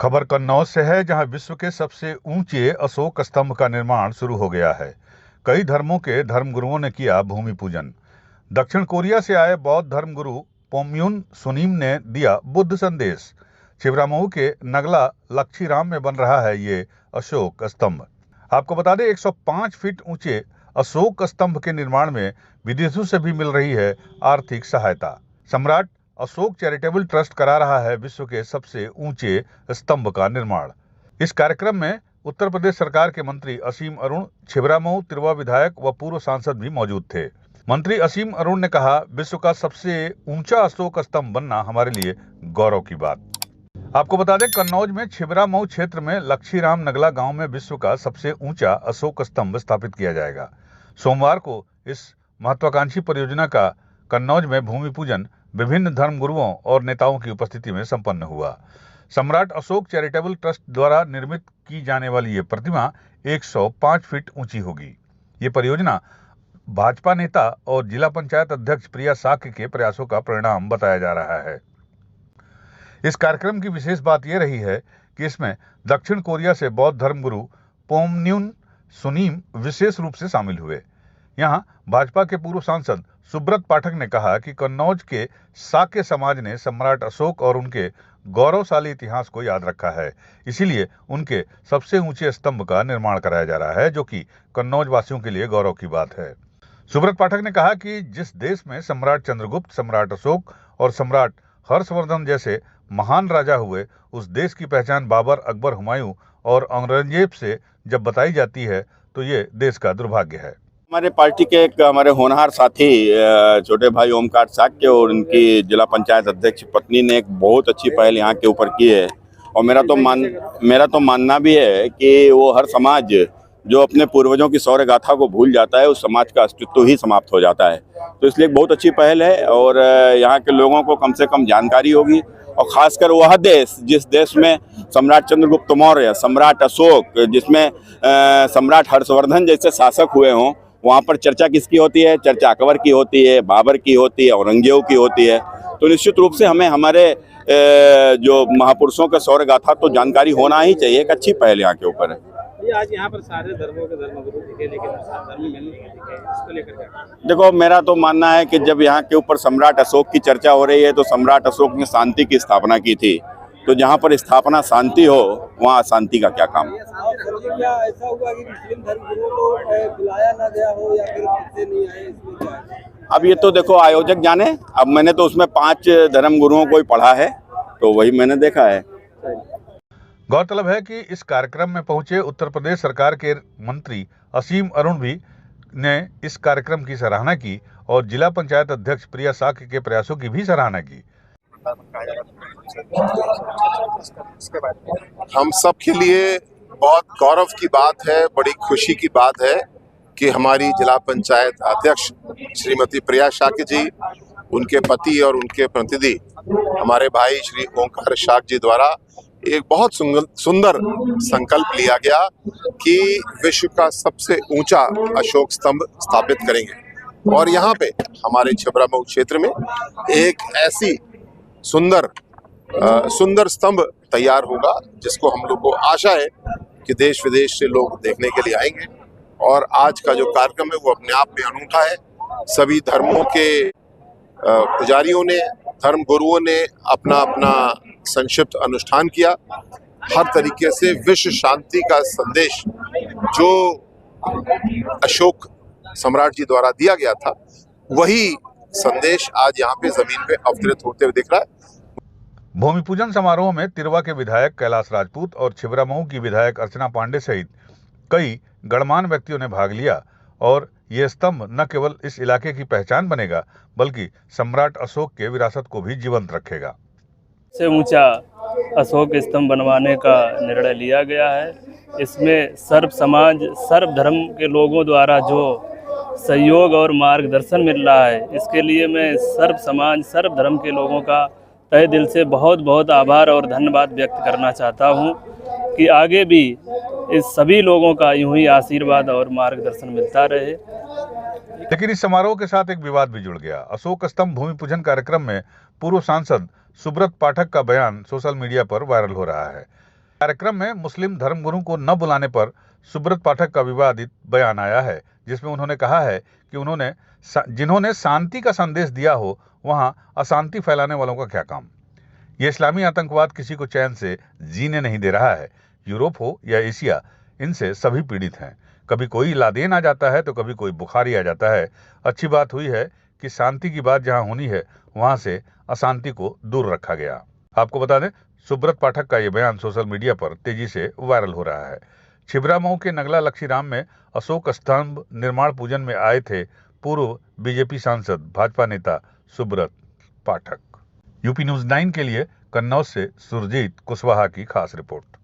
खबर कन्नौज से है, जहां विश्व के सबसे ऊंचे अशोक स्तंभ का निर्माण शुरू हो गया है। कई धर्मों के धर्मगुरुओं ने किया भूमि पूजन। दक्षिण कोरिया से आए बौद्ध धर्मगुरु पोम्यून सुनीम ने दिया बुद्ध संदेश। छिबरामऊ के नगला लक्षीराम में बन रहा है ये अशोक स्तंभ। आपको बता दें, 105 फीट ऊंचे अशोक स्तंभ के निर्माण में विदेशों से भी मिल रही है आर्थिक सहायता। सम्राट अशोक चैरिटेबल ट्रस्ट करा रहा है विश्व के सबसे ऊंचे स्तंभ का निर्माण। इस कार्यक्रम में उत्तर प्रदेश सरकार के मंत्री असीम अरुण, छिबरामऊ तिरवा विधायक व पूर्व सांसद भी मौजूद थे। मंत्री असीम अरुण ने कहा, विश्व का सबसे ऊंचा अशोक स्तंभ बनना हमारे लिए गौरव की बात। आपको बता दें, कन्नौज में छिबरामऊ क्षेत्र में लक्षीराम नगला गांव में विश्व का सबसे ऊंचा अशोक स्तंभ स्थापित किया जाएगा। सोमवार को इस महत्वाकांक्षी परियोजना का कन्नौज में भूमि पूजन विभिन्न धर्मगुरुओं और नेताओं की उपस्थिति में संपन्न हुआ। सम्राट अशोक चैरिटेबल ट्रस्ट द्वारा निर्मित की जाने वाली ये प्रतिमा 105 फीट ऊंची होगी। ये परियोजना भाजपा नेता और जिला पंचायत अध्यक्ष प्रिया साक्य के प्रयासों का परिणाम बताया जा रहा है। इस कार्यक्रम की विशेष बात यह रही है कि इसमें दक्षिण कोरिया से बौद्ध धर्मगुरु पोम्यून सुनीम विशेष रूप से शामिल हुए। यहाँ भाजपा के पूर्व सांसद सुब्रत पाठक ने कहा कि कन्नौज के साक्य समाज ने सम्राट अशोक और उनके गौरवशाली इतिहास को याद रखा है, इसीलिए उनके सबसे ऊंचे स्तंभ का निर्माण कराया जा रहा है, जो कि कन्नौज वासियों के लिए गौरव की बात है। सुब्रत पाठक ने कहा कि जिस देश में सम्राट चंद्रगुप्त, सम्राट अशोक और सम्राट हर्षवर्धन जैसे महान राजा हुए, उस देश की पहचान बाबर, अकबर, हुमायूं और औरंगजेब से जब बताई जाती है तो ये देश का दुर्भाग्य है। हमारे पार्टी के एक हमारे होनहार साथी छोटे भाई ओमकार साक्य और उनकी जिला पंचायत अध्यक्ष पत्नी ने एक बहुत अच्छी पहल यहाँ के ऊपर की है। और मेरा तो मानना भी है कि वो हर समाज जो अपने पूर्वजों की शौर्य गाथा को भूल जाता है, उस समाज का अस्तित्व ही समाप्त हो जाता है। तो इसलिए एक बहुत अच्छी पहल है और यहाँ के लोगों को कम से कम जानकारी होगी। और खासकर वह देश जिस देश में सम्राट चंद्रगुप्त मौर्य, सम्राट अशोक, जिसमें सम्राट हर्षवर्धन जैसे शासक हुए हों, वहाँ पर चर्चा किसकी होती है? चर्चा अकबर की होती है, बाबर की होती है, औरंगजेब की होती है। तो निश्चित रूप से हमें हमारे जो महापुरुषों का शौर्य गाथा तो जानकारी होना ही चाहिए। एक अच्छी पहल यहाँ के ऊपर है। आज यहाँ पर सारे धर्मों के धर्मगुरु दिखे, लेकिन धर्म मिल नहीं दिखे, इसको लेकर क्या? देखो, मेरा तो मानना है कि जब यहाँ के ऊपर सम्राट अशोक की चर्चा हो रही है तो सम्राट अशोक ने शांति की स्थापना की थी। तो जहाँ पर स्थापना शांति हो, वहाँ शांति का क्या काम? क्या ऐसा हुआ कि मुस्लिम धर्मगुरुओं को बुलाया ना गया हो या फिर किससे नहीं आए, इसमें क्या है? अब ये तो देखो आयोजक जाने। अब मैंने तो उसमें 5 धर्मगुरुओं को ही पढ़ा है, तो वही मैंने देखा है। गौरतलब है कि इस कार्यक्रम में पहुंचे उत्तर प्रदेश सरकार के मंत्री असीम अरुण भी ने इस कार्यक्रम की सराहना की और जिला पंचायत अध्यक्ष प्रिया साक्य के प्रयासों की भी सराहना की। हम सब के लिए बहुत गौरव की बात है, बड़ी खुशी की बात है कि हमारी जिला पंचायत अध्यक्ष श्रीमती प्रिया साक्य जी, उनके पति और उनके प्रतिनिधि हमारे भाई श्री ओंकार साक्य जी द्वारा एक बहुत सुंदर संकल्प लिया गया कि विश्व का सबसे ऊंचा अशोक स्तंभ स्थापित करेंगे। और यहाँ पे हमारे छिबरामऊ क्षेत्र में एक ऐसी सुंदर स्तंभ तैयार होगा जिसको हम लोग को आशा है कि देश विदेश से लोग देखने के लिए आएंगे। और आज का जो कार्यक्रम है वो अपने आप में अनूठा है। सभी धर्मों के पुजारियों ने, धर्म गुरुओं ने अपना अपना संक्षिप्त अनुष्ठान किया। हर तरीके से विश्व शांति का संदेश जो अशोक सम्राट जी द्वारा दिया गया था, वही संदेश आज यहाँ पे जमीन पे अवतरित होते हुए दिख रहा है। भूमि पूजन समारोह में तिरवा के विधायक कैलाश राजपूत और छिबरामऊ की विधायक अर्चना पांडे सहित कई गणमान्य व्यक्तियों ने भाग लिया। और ये स्तंभ न केवल इस इलाके की पहचान बनेगा, बल्कि सम्राट अशोक के विरासत को भी जीवंत रखेगा। से ऊंचा अशोक स्तंभ बनवाने का निर्णय लिया गया है। इसमें सर्व समाज, सर्व धर्म के लोगों द्वारा जो सहयोग और मार्गदर्शन मिल रहा है, इसके लिए मैं सर्व समाज, सर्व धर्म के लोगों का तहे दिल से बहुत बहुत आभार और धन्यवाद व्यक्त करना चाहता हूं कि आगे भी इस सभी लोगों का यूं ही आशीर्वाद और मार्गदर्शन मिलता रहे। लेकिन इस समारोह के साथ एक विवाद भी जुड़ गया। अशोक स्तंभ भूमि पूजन कार्यक्रम में पूर्व सांसद सुब्रत पाठक का बयान सोशल मीडिया पर वायरल हो रहा है। कार्यक्रम में मुस्लिम धर्मगुरु को न बुलाने पर सुब्रत पाठक का विवादित बयान आया है, जिसमें उन्होंने कहा है कि जिन्होंने शांति का संदेश दिया हो वहां अशांति फैलाने वालों का क्या काम। ये इस्लामी आतंकवाद किसी को चैन से जीने नहीं दे रहा है। यूरोप हो या एशिया, इनसे सभी पीड़ित हैं। कभी कोई लादेन आ जाता है तो कभी कोई बुखारी आ जाता है। अच्छी बात हुई है कि शांति की बात जहां होनी है वहां से अशांति को दूर रखा गया। आपको बता दें, सुब्रत पाठक का यह बयान सोशल मीडिया पर तेजी से वायरल हो रहा है। छिबरामऊ के नगला लक्ष्मीराम में अशोक स्तंभ निर्माण पूजन में आए थे पूर्व बीजेपी सांसद भाजपा नेता सुब्रत पाठक। यूपी न्यूज 9 के लिए कन्नौज से सुरजीत कुशवाहा की खास रिपोर्ट।